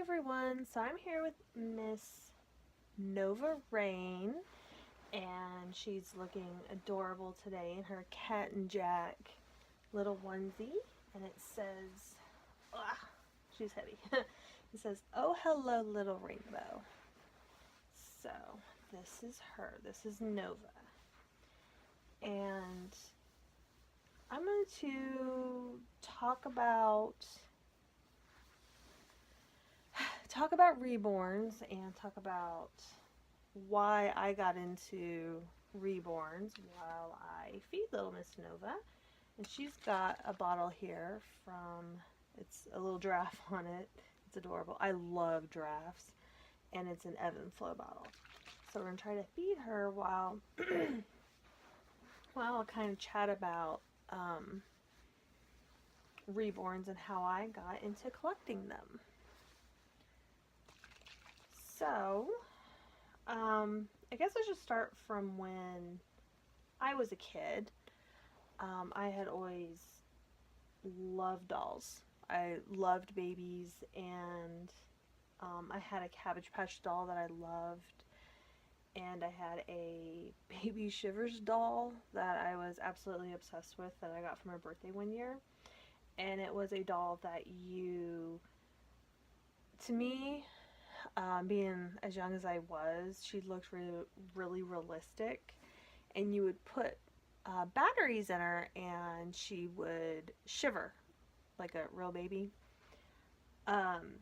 everyone, so I'm here with Miss Nova Rain, and she's looking adorable today in her Cat and Jack little onesie, and it says, she's heavy. It says, "Oh hello little rainbow." So this is her, this is Nova, and I'm going to talk about reborns and talk about why I got into reborns while I feed little Miss Nova. And she's got a bottle here it's a little giraffe on it. It's adorable. I love giraffes. And it's an ebb and flow bottle. So we're going to try to feed her while I'll kind of chat about reborns and how I got into collecting them. So, I guess I should start from when I was a kid. I had always loved dolls. I loved babies, and I had a Cabbage Patch doll that I loved, and I had a Baby Shivers doll that I was absolutely obsessed with that I got for my birthday one year. And it was a doll that to me, being as young as I was, she looked really realistic, and you would put batteries in her and she would shiver like a real baby. And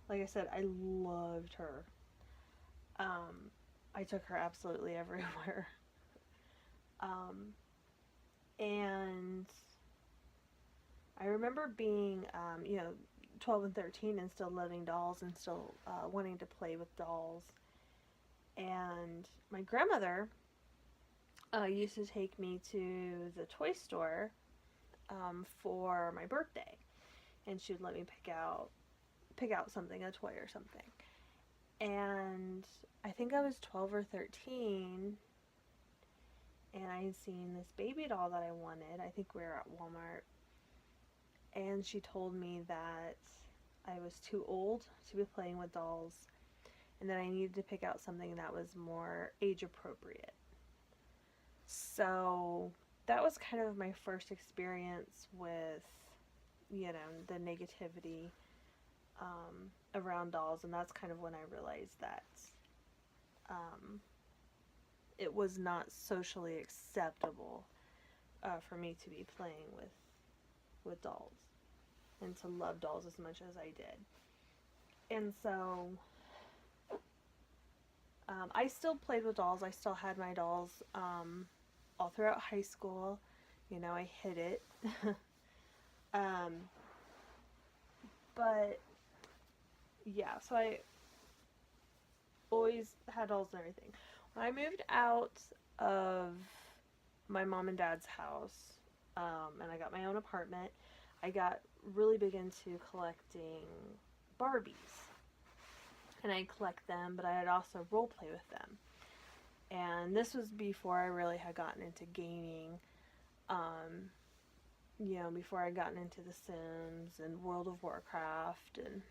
like I said, I loved her. I took her absolutely everywhere. And I remember being, 12 and 13 and still loving dolls and still wanting to play with dolls. And my grandmother used to take me to the toy store for my birthday, and she would let me pick out something, a toy or something. And I think I was 12 or 13, and I had seen this baby doll that I wanted. I think we were at Walmart, and she told me that I was too old to be playing with dolls, and that I needed to pick out something that was more age appropriate. So that was kind of my first experience with, the negativity around dolls, and that's kind of when I realized that it was not socially acceptable for me to be playing with dolls and to love dolls as much as I did. And so I still played with dolls. I still had my dolls all throughout high school. I hid it. But yeah, so I always had dolls and everything. When I moved out of my mom and dad's house, and I got my own apartment, I got really big into collecting Barbies. And I'd collect them, but I'd also role play with them. And this was before I really had gotten into gaming, before I'd gotten into The Sims and World of Warcraft and,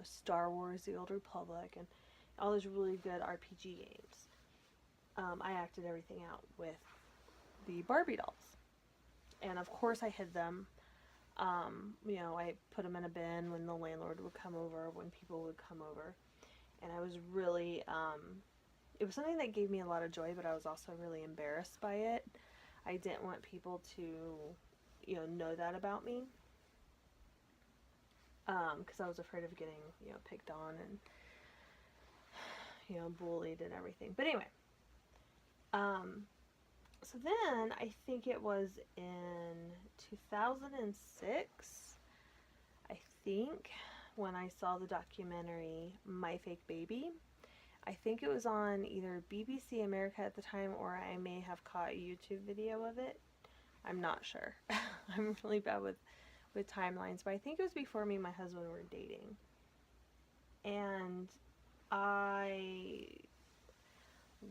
Star Wars, The Old Republic, and all those really good RPG games. I acted everything out with the Barbie dolls. And of course I hid them. I put them in a bin when the landlord would come over, when people would come over. And I was really, it was something that gave me a lot of joy, but I was also really embarrassed by it. I didn't want people to, know that about me. Because I was afraid of getting, picked on and, bullied and everything. But anyway, so then I think it was in 2006, I think, when I saw the documentary My Fake Baby. I think it was on either BBC America at the time, or I may have caught a YouTube video of it. I'm not sure. I'm really bad with timelines, but I think it was before me and my husband were dating. And I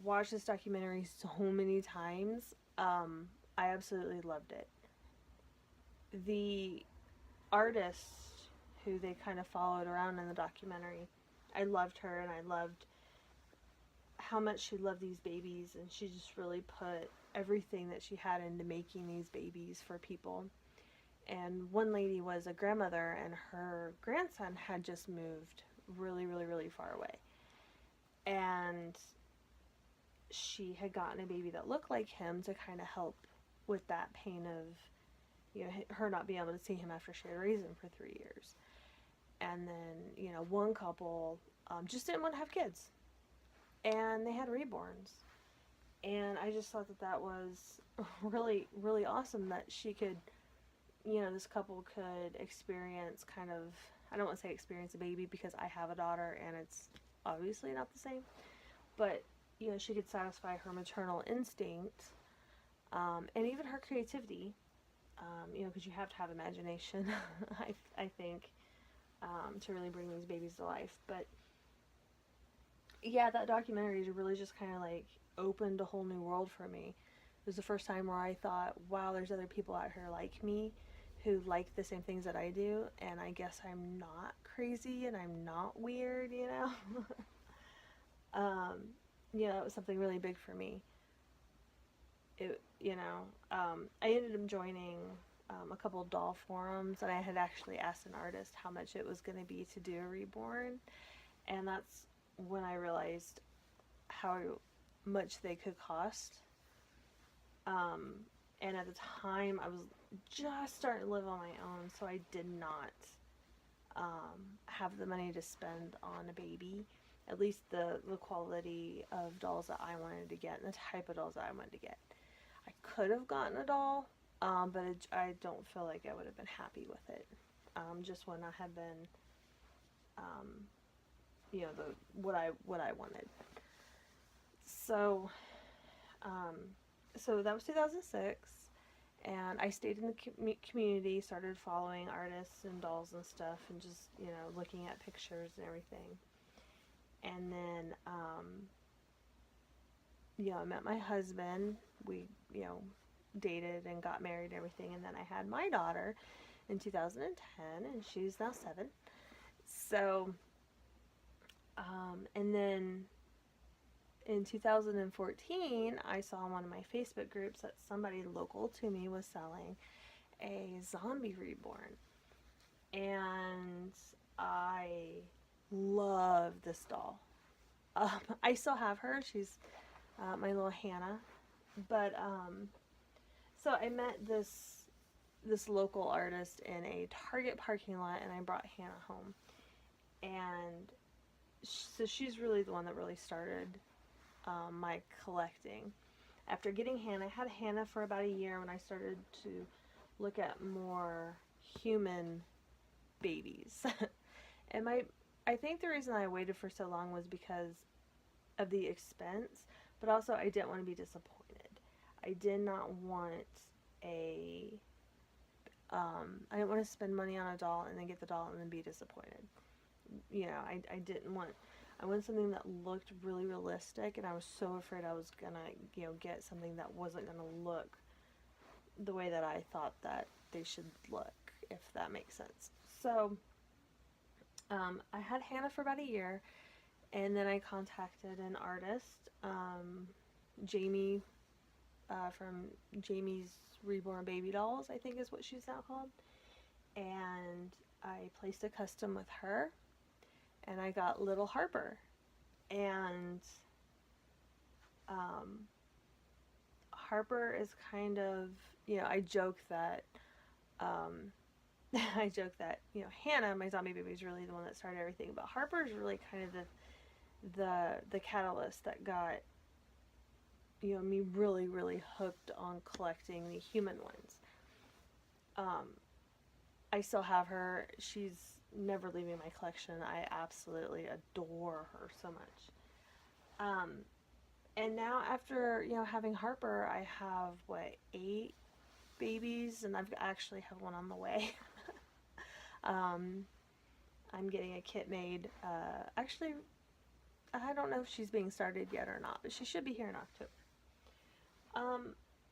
watched this documentary so many times. I absolutely loved it. The artist who they kind of followed around in the documentary. I loved her, and I loved how much she loved these babies, and she just really put everything that she had into making these babies for people. And one lady was a grandmother, and her grandson had just moved really, really, really far away. And she had gotten a baby that looked like him to kind of help with that pain of, you know, her not being able to see him after she had raised him for 3 years. And then, you know, one couple just didn't want to have kids, and they had reborns. And I just thought that that was really, really awesome that she could, you know, this couple could experience kind of, I don't want to say experience a baby because I have a daughter and it's obviously not the same, but, you know, she could satisfy her maternal instinct, and even her creativity, you know, because you have to have imagination, I think, to really bring these babies to life. But yeah, that documentary really just kind of like opened a whole new world for me. It was the first time where I thought, wow, there's other people out here like me who like the same things that I do, and I guess I'm not crazy and I'm not weird, you know? You know, it was something really big for me. I ended up joining a couple of doll forums, and I had actually asked an artist how much it was going to be to do a reborn, and that's when I realized how much they could cost. And at the time, I was just starting to live on my own, so I did not have the money to spend on a baby. At least the quality of dolls that I wanted to get and the type of dolls that I wanted to get. I could have gotten a doll, but I don't feel like I would have been happy with it. Just when I had been, you know, what I wanted. So, so that was 2006, and I stayed in the community, started following artists and dolls and stuff, and just, you know, looking at pictures and everything. And then, you know, I met my husband. We, you know, dated and got married and everything. And then I had my daughter in 2010, and she's now 7. So, and then in 2014, I saw in one of my Facebook groups that somebody local to me was selling a zombie reborn. And I love this doll. I still have her. She's my little Hannah. But so I met this local artist in a Target parking lot, and I brought Hannah home. And so she's really the one that really started my collecting. After getting Hannah, I had Hannah for about a year when I started to look at more human babies. And I think the reason I waited for so long was because of the expense, but also I didn't want to be disappointed. I did not want I didn't want to spend money on a doll and then get the doll and then be disappointed. You know, I wanted something that looked really realistic, and I was so afraid I was gonna, you know, get something that wasn't gonna look the way that I thought that they should look, if that makes sense. So, I had Hannah for about a year, and then I contacted an artist, Jamie, from Jamie's Reborn Baby Dolls, I think is what she's now called. And I placed a custom with her, and I got little Harper. And Harper is kind of, you know, I joke that, you know, Hannah, my zombie baby, is really the one that started everything, but Harper is really kind of the catalyst that got, you know, me really, really hooked on collecting the human ones. I still have her. She's never leaving my collection. I absolutely adore her so much. And now after, you know, having Harper, I have, 8 babies, and I've actually have one on the way. I'm getting a kit made. Actually, I don't know if she's being started yet or not, but she should be here in October.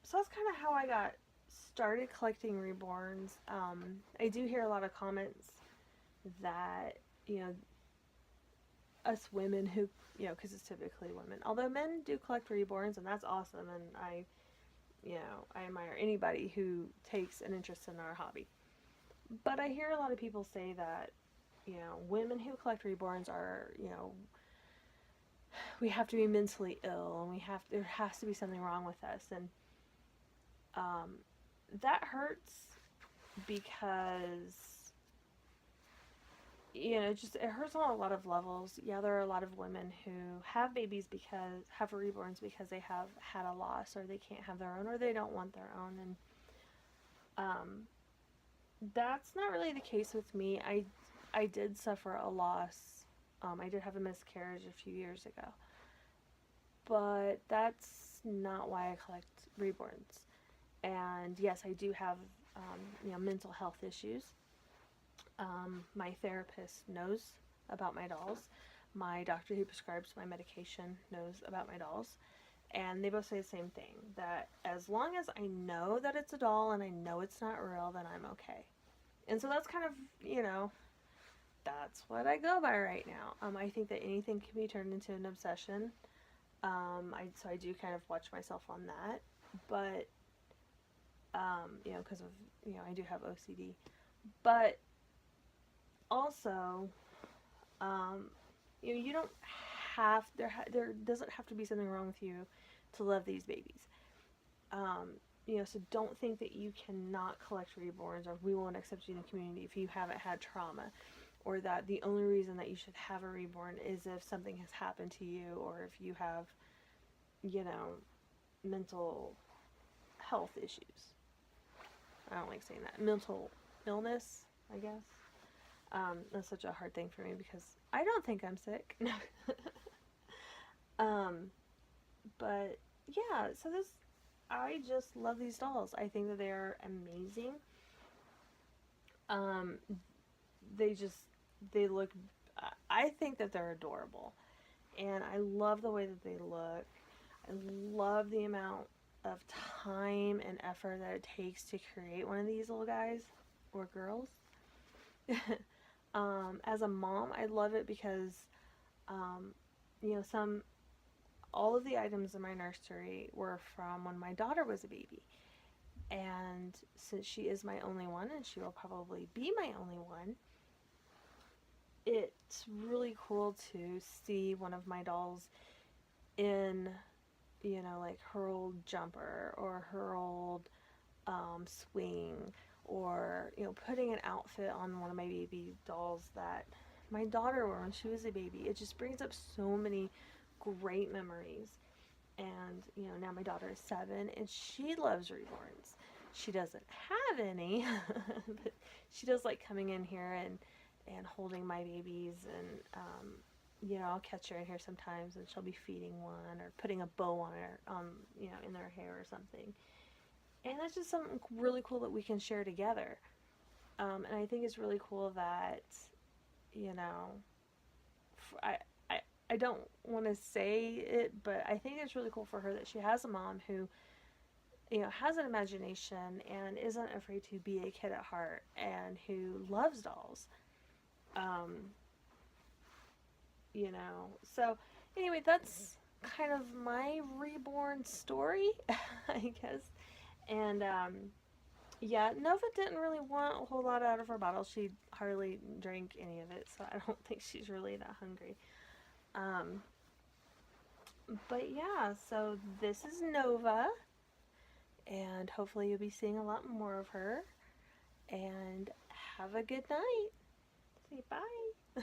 So that's kind of how I got started collecting reborns. I do hear a lot of comments that, you know, us women who, you know, because it's typically women, although men do collect reborns, and that's awesome, and you know, I admire anybody who takes an interest in our hobby. But I hear a lot of people say that, you know, women who collect reborns are, you know, we have to be mentally ill, and there has to be something wrong with us, and um, that hurts because, you know, just it hurts on a lot of levels. Yeah, there are a lot of women who have babies because have reborns because they have had a loss, or they can't have their own, or they don't want their own, and um, that's not really the case with me. I did suffer a loss. I did have a miscarriage a few years ago, but that's not why I collect reborns. And yes, I do have you know, mental health issues. My therapist knows about my dolls. My doctor who prescribes my medication knows about my dolls. And they both say the same thing, that as long as I know that it's a doll and I know it's not real, then I'm okay. And so that's kind of, you know, that's what I go by right now. I think that anything can be turned into an obsession. So I do kind of watch myself on that. But, you know, because of, you know, I do have OCD. But also, you know, you don't have, there doesn't have to be something wrong with you to love these babies. You know, so don't think that you cannot collect reborns, or we won't accept you in the community if you haven't had trauma, or that the only reason that you should have a reborn is if something has happened to you, or if you have, you know, mental health issues. I don't like saying that. Mental illness, I guess. That's such a hard thing for me because I don't think I'm sick. um, but yeah, so I just love these dolls. I think that they are amazing. Um, they just, they look, I think that they're adorable. And I love the way that they look. I love the amount of time and effort that it takes to create one of these little guys or girls. As a mom, I love it because, you know, all of the items in my nursery were from when my daughter was a baby. And since she is my only one, and she will probably be my only one, it's really cool to see one of my dolls in, you know, like her old jumper or her old swing, or, you know, putting an outfit on one of my baby dolls that my daughter wore when she was a baby. It just brings up so many great memories. And, you know, now my daughter is 7 and she loves reborns. She doesn't have any, but she does like coming in here and holding my babies, and you know, I'll catch her in here sometimes and she'll be feeding one or putting a bow on her, you know, in their hair or something. And that's just something really cool that we can share together. And I think it's really cool that, you know, I, I, I don't want to say it, but I think it's really cool for her that she has a mom who, you know, has an imagination and isn't afraid to be a kid at heart, and who loves dolls. Um, you know, so anyway, that's kind of my reborn story, I guess. And yeah, Nova didn't really want a whole lot out of her bottle. She hardly drank any of it, so I don't think she's really that hungry. Um, but yeah, so this is Nova, and hopefully you'll be seeing a lot more of her. And have a good night. Say bye.